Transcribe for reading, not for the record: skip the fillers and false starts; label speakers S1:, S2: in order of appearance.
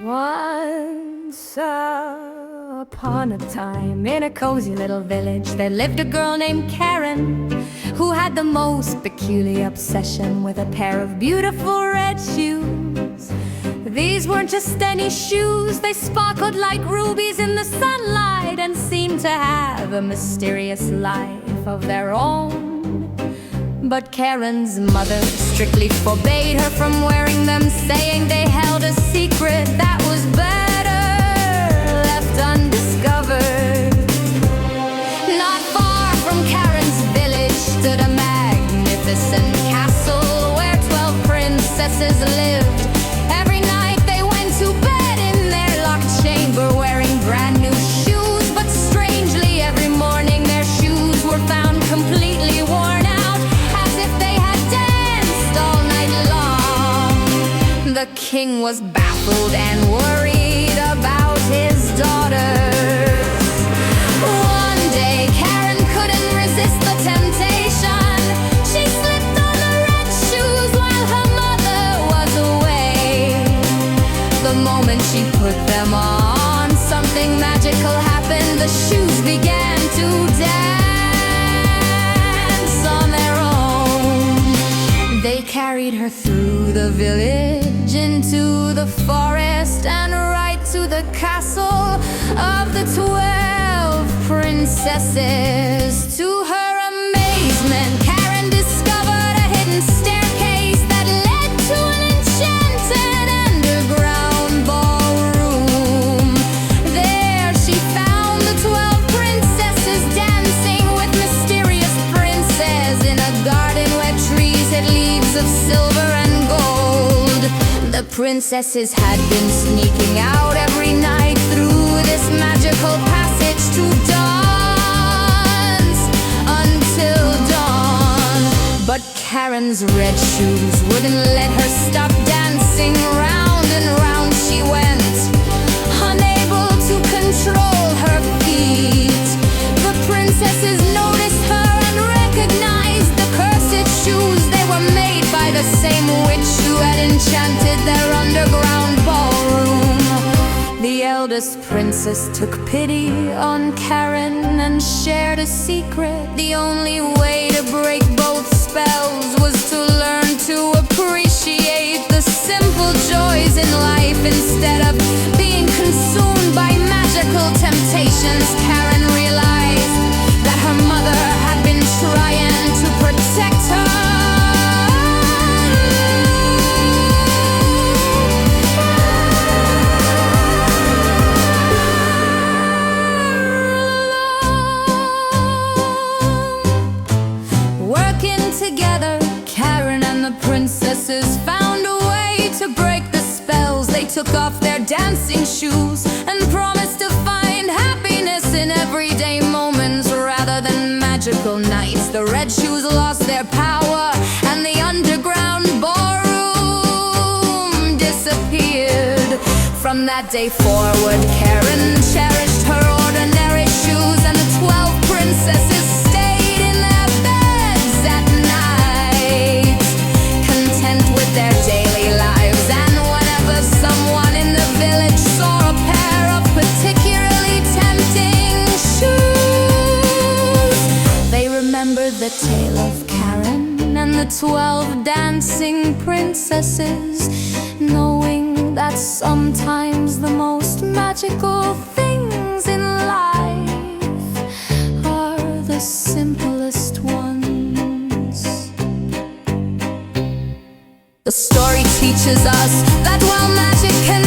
S1: Once upon a time, in a cozy little village, there lived a girl named Karen, who had the most peculiar obsession with a pair of beautiful red shoes. These weren't just any shoes, they sparkled like rubies in the sunlight and seemed to have a mysterious life of their own. But Karen's mother strictly forbade her from wearing them, saying they held a secret that was better left undiscovered. Not far from Karen's village stood a magnificent castle where 12 princesses lived. Every night they went to bed in their locked chamber wearing brand new shoes, but strangely every morning their shoes were found completely worn out, as if they had danced all night long. The king was baffled and worried about his daughters. One day Karen couldn't resist the temptation. She slipped on the red shoes while her mother was away. The moment she put them on, something magical happened. The shoes began to dance on their own. They carried her through the village, into the forest, and right to the castle of the 12 princesses. To her amazement, Karen discovered a hidden staircase that led to an enchanted underground ballroom. There she found the 12 princesses dancing with mysterious princes in a garden where trees had leaves of silver and gold. The princesses had been sneaking out every night through this magical passage to dance until dawn. But Karen's red shoes wouldn't let her stop dancing. Round and round she went, unable to control her feet. The princesses noticed her and recognized the cursed shoes. They were made by the same witch who had enchanted their underground ballroom. The eldest princess took pity on Karen and shared a secret. The only way to break both spells was to learn to appreciate the simple joys in life instead of being consumed by magical temptations. Karen realized that her mother had been trying to protect her. Together, Karen and the princesses found a way to break the spells. They took off their dancing shoes and promised to find happiness in everyday moments rather than magical nights. The red shoes lost their power and the underground ballroom disappeared. From that day forward, Karen cherished her ordinary shoes, and the 12 princesses stayed in their beds at night, content with their daily lives. And whenever someone in the village saw a pair of particularly tempting shoes, they remembered the tale of Karen and the 12 dancing princesses, knowing that sometimes the most magical things in life are the simplest ones. The story teaches us that while magic can